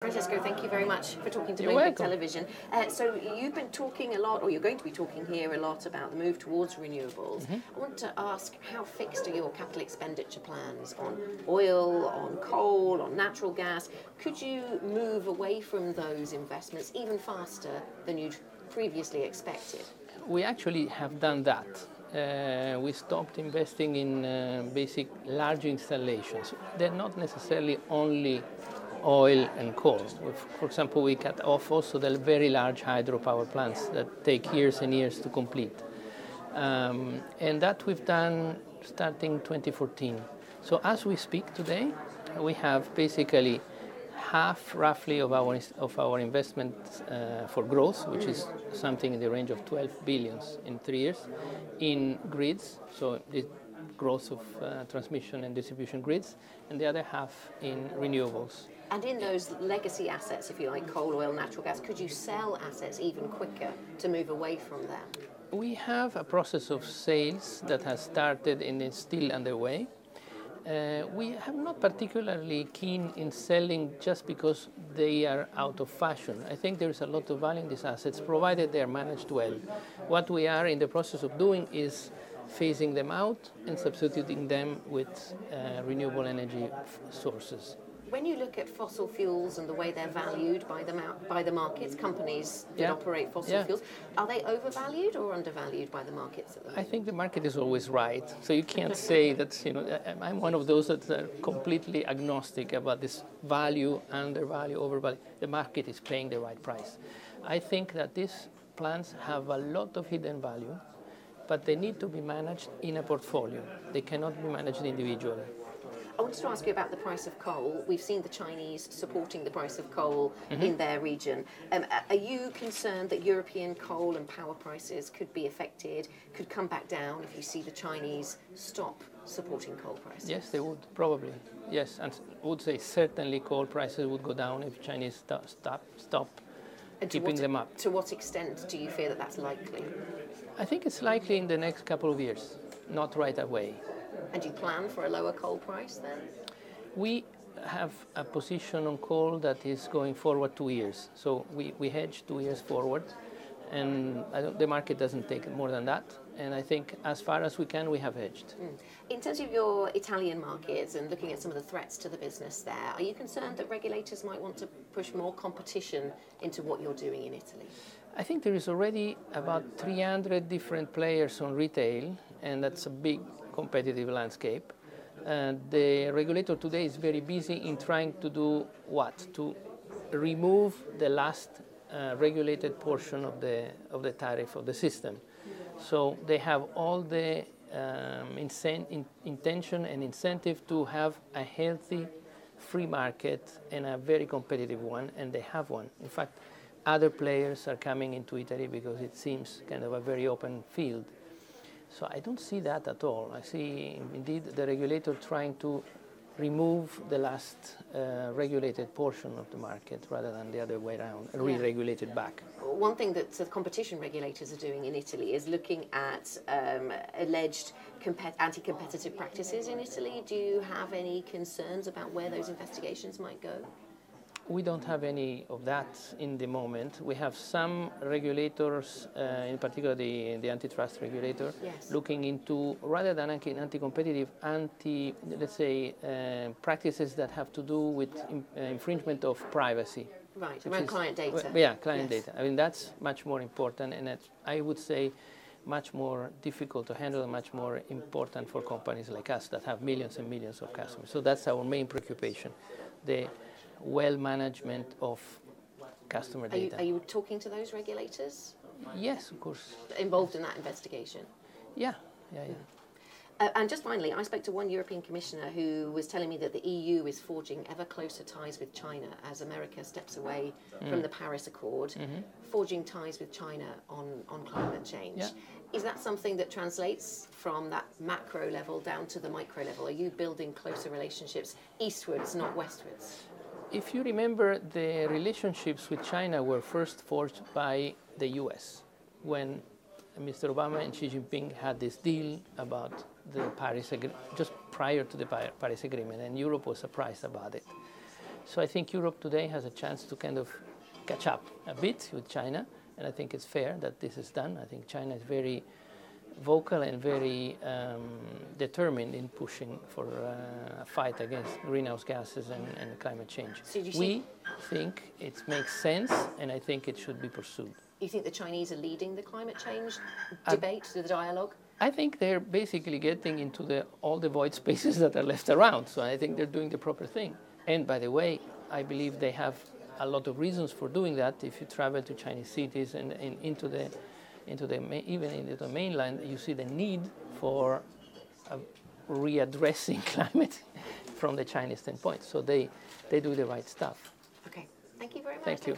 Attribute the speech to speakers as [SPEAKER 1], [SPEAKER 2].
[SPEAKER 1] Francesco, thank you very much for talking to Bloomberg Television. So you've been talking a lot, or you're going to be talking here a lot about the move towards renewables. I want to ask, how fixed are your capital expenditure plans on oil, on coal, on natural gas? Could you move away from those investments even faster than you'd previously expected?
[SPEAKER 2] We actually have done that. We stopped investing in basic large installations. They're not necessarily only oil and coal. For example, we cut off also the very large hydropower plants that take years and years to complete. And that we've done starting 2014. So as we speak today, we have basically half roughly of our investment for growth, which is something in the range of 12 billion in 3 years, in grids, so the growth of transmission and distribution grids, and the other half in renewables.
[SPEAKER 1] And in those legacy assets, if you like, coal, oil, natural gas, could you sell assets even quicker to move away from them?
[SPEAKER 2] We have a process of sales that has started and is still underway. We are not particularly keen in selling just because they are out of fashion. I think there is a lot of value in these assets, provided they are managed well. What we are in the process of doing is phasing them out and substituting them with renewable energy sources.
[SPEAKER 1] When you look at fossil fuels and the way they're valued by the markets, companies that operate fossil fuels, are they overvalued or undervalued by the markets at the moment?
[SPEAKER 2] I think the market is always right. So you can't say that, I'm one of those that are completely agnostic about this value, undervalue, overvalue. The market is paying the right price. I think that these plants have a lot of hidden value, but they need to be managed in a portfolio. They cannot be managed individually.
[SPEAKER 1] I wanted to ask you about the price of coal. We've seen the Chinese supporting the price of coal in their region. Are you concerned that European coal and power prices could be affected, could come back down if you see the Chinese stop supporting coal prices?
[SPEAKER 2] Yes, they would, probably. Yes, and I would say certainly coal prices would go down if Chinese stop keeping them up.
[SPEAKER 1] To what extent do you fear that that's likely?
[SPEAKER 2] I think it's likely in the next couple of years, not right away.
[SPEAKER 1] And do you plan for a lower coal price then?
[SPEAKER 2] We have a position on coal that is going forward 2 years. So we hedge 2 years forward, and the market doesn't take more than that. And I think as far as we can, we have hedged.
[SPEAKER 1] In terms of your Italian markets and looking at some of the threats to the business there, are you concerned that regulators might want to push more competition into what you're doing in Italy?
[SPEAKER 2] I think there is already about 300 different players on retail, and that's a big competitive landscape. The regulator today is very busy in trying to do what? To remove the last regulated portion of the tariff of the system. So they have all the intention and incentive to have a healthy free market and a very competitive one, and they have one. In fact, other players are coming into Italy because it seems kind of a very open field. So I don't see that at all. I see indeed the regulator trying to remove the last regulated portion of the market rather than the other way around, re-regulate it back.
[SPEAKER 1] One thing that the competition regulators are doing in Italy is looking at alleged anti-competitive practices in Italy. Do you have any concerns about where those investigations might go?
[SPEAKER 2] We don't have any of that in the moment. We have some regulators, in particular the antitrust regulator, looking into, rather than anti-competitive, let's say, practices that have to do with infringement of privacy.
[SPEAKER 1] Right, around client data.
[SPEAKER 2] Yeah, client data. I mean, that's much more important, and I would say much more difficult to handle and much more important for companies like us that have millions and millions of customers. So that's our main preoccupation. The management of customer data.
[SPEAKER 1] Are you talking to those regulators?
[SPEAKER 2] Yes, of course.
[SPEAKER 1] Involved in that investigation?
[SPEAKER 2] Yeah.
[SPEAKER 1] And just finally, I spoke to one European commissioner who was telling me that the EU is forging ever closer ties with China as America steps away from the Paris Accord, forging ties with China on climate change. Yeah. Is that something that translates from that macro level down to the micro level? Are you building closer relationships eastwards, not westwards?
[SPEAKER 2] If you remember, the relationships with China were first forged by the US when Mr. Obama and Xi Jinping had this deal about the Paris Agreement, just prior to the Paris Agreement, and Europe was surprised about it. So I think Europe today has a chance to kind of catch up a bit with China, and I think it's fair that this is done. I think China is very vocal and very determined in pushing for a fight against greenhouse gases and climate change.
[SPEAKER 1] So
[SPEAKER 2] we think it makes sense, and I think it should be pursued.
[SPEAKER 1] You think the Chinese are leading the climate change debate, the dialogue?
[SPEAKER 2] I think they're basically getting into all the void spaces that are left around. So I think they're doing the proper thing. And by the way, I believe they have a lot of reasons for doing that. If you travel to Chinese cities and into the mainland, you see the need for readdressing climate from the Chinese standpoint. So they do the right stuff.
[SPEAKER 1] Okay, thank you very much.
[SPEAKER 2] Thank you.